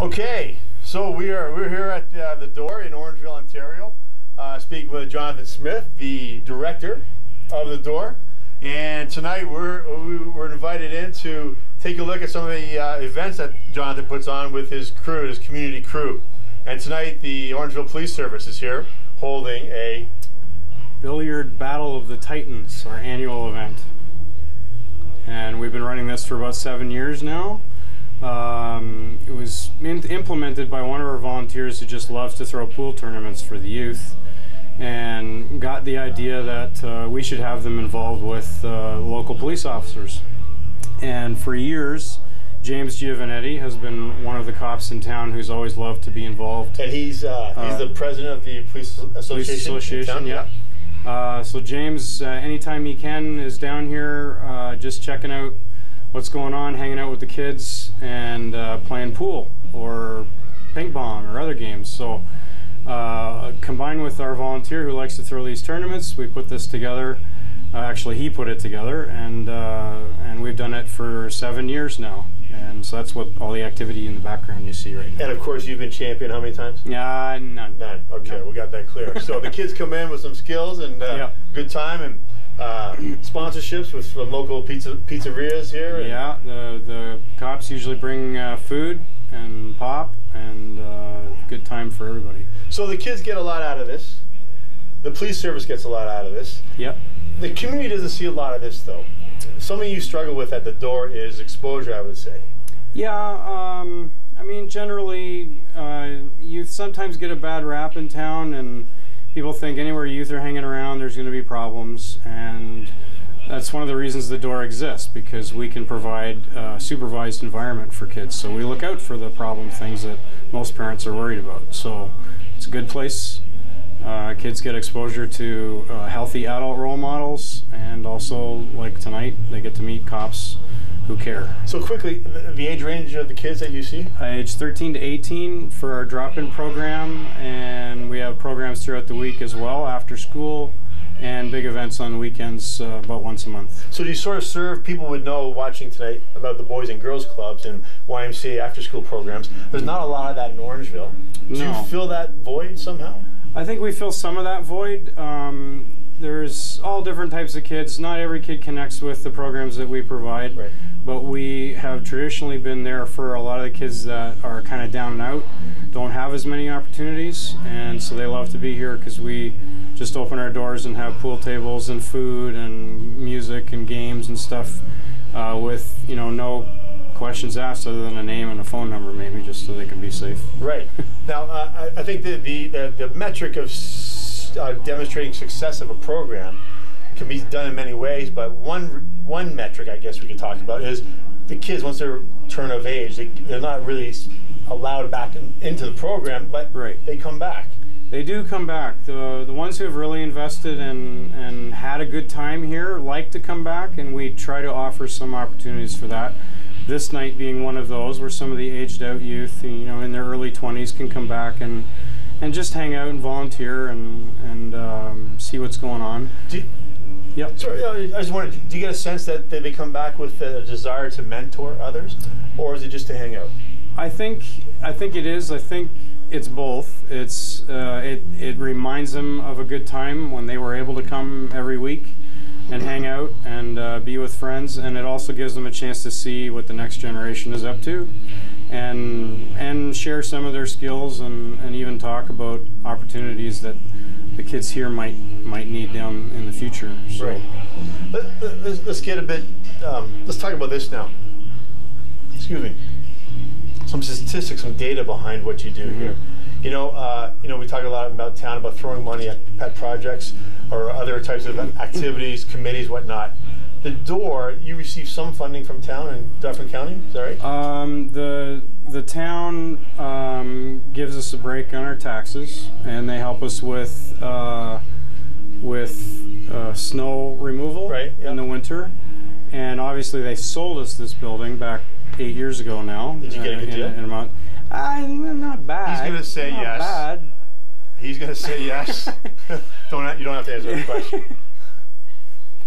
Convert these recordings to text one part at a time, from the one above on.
Okay, so we're here at the door in Orangeville, Ontario, speaking with Jonathan Smith, the director of the door, and tonight we're invited in to take a look at some of the events that Jonathan puts on with his crew, his community crew. And tonight the Orangeville Police Service is here holding a Billiard Battle of the Titans, our annual event. And we've been running this for about 7 years now. It was implemented by one of our volunteers who just loves to throw pool tournaments for the youth, and got the idea that we should have them involved with local police officers. And for years, James Giovanetti has been one of the cops in town who's always loved to be involved. And he's the president of the Police Association. Yeah. So James, anytime he can, is down here just checking out what's going on, hanging out with the kids, and playing pool or ping pong or other games. So combined with our volunteer who likes to throw these tournaments, we put this together. Actually, he put it together, and we've done it for 7 years now. And so that's what all the activity in the background you see right now. And of course, you've been champion how many times? Yeah, none. None. Okay, No. We got that clear. So the kids come in with some skills and good time, and sponsorships with local pizzerias here. Yeah, the cops usually bring food and pop, and good time for everybody. So the kids get a lot out of this. The police service gets a lot out of this. Yep. The community doesn't see a lot of this, though. Something you struggle with at the door is exposure, I would say. Yeah, I mean, generally, youth sometimes get a bad rap in town, and people think anywhere youth are hanging around, there's going to be problems, and that's one of the reasons the door exists, because we can provide a supervised environment for kids. So we look out for the problem things that most parents are worried about. So it's a good place. Kids get exposure to healthy adult role models, and also, like tonight, they get to meet cops who care. So quickly, the age range of the kids that you see? Age 13 to 18 for our drop-in program, and we have programs throughout the week as well, after school, and big events on weekends about once a month. So do you sort of serve, people would know watching tonight about the Boys and Girls Clubs and YMCA after-school programs. There's not a lot of that in Orangeville. Do you fill that void somehow? I think we fill some of that void. There's all different types of kids. Not every kid connects with the programs that we provide, right. But we have traditionally been there for a lot of the kids that are kind of down and out, don't have as many opportunities, and so they love to be here because we just open our doors and have pool tables and food and music and games and stuff with, you know, no questions asked other than a name and a phone number, maybe, just so they can be safe. Right. Now, I think the metric of demonstrating success of a program can be done in many ways, but one metric I guess we could talk about is the kids, once they're turn of age, they're not really allowed back into the program, but they come back. They do come back. The ones who have really invested and had a good time here like to come back, and we try to offer some opportunities for that. This night being one of those, where some of the aged out youth, you know, in their early 20s can come back and just hang out and volunteer and see what's going on. Yep. Sorry, I just wondered, do you get a sense that they come back with a desire to mentor others, or is it just to hang out? I think it is. I think it's both. It's it reminds them of a good time when they were able to come every week and hang out and be with friends, and it also gives them a chance to see what the next generation is up to, and share some of their skills, and even talk about opportunities that the kids here might need down in the future. So. Right. Let's get a bit. Let's talk about this now. Excuse me. Some statistics, some data behind what you do here. You know, we talk a lot about town, about throwing money at pet projects or other types of activities, committees, whatnot. The door, you receive some funding from town in Dauphin County, is that right? The town gives us a break on our taxes, and they help us with snow removal in the winter. And obviously, they sold us this building back 8 years ago now. Did you get a good deal? Not bad. He's going to say yes. Not bad. He's going to say yes. You don't have to answer the question.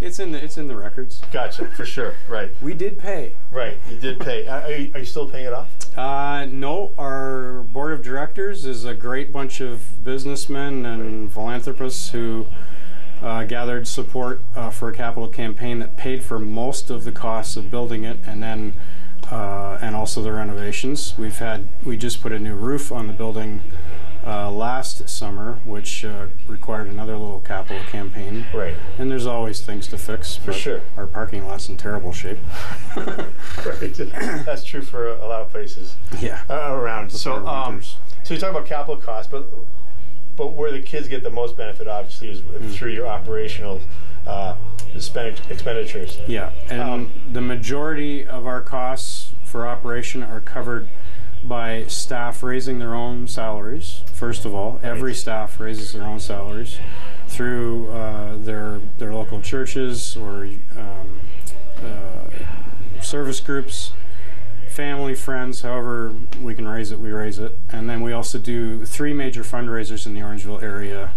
It's in the records. Gotcha, for sure. Right. We did pay. Right, you did pay. Are you still paying it off? No, our board of directors is a great bunch of businessmen and philanthropists who gathered support for a capital campaign that paid for most of the costs of building it, and then and also the renovations. We just put a new roof on the building last summer, which required another little capital campaign. Right. And there's always things to fix. For sure. Our parking lot's in terrible shape. Right. That's true for a lot of places. Yeah. Around. So you talk about capital costs, but where the kids get the most benefit, obviously, is through your operational expenditures. Yeah, and the majority of our costs for operation are covered by staff raising their own salaries. First of all, every staff raises their own salaries through their local churches or service groups, family, friends, however we can raise it, we raise it. And then we also do 3 major fundraisers in the Orangeville area,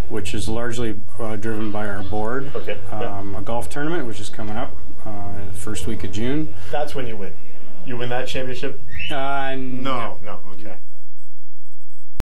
which is largely driven by our board. Okay. A golf tournament, which is coming up the first week of June. That's when you win. You win that championship? No. No, okay.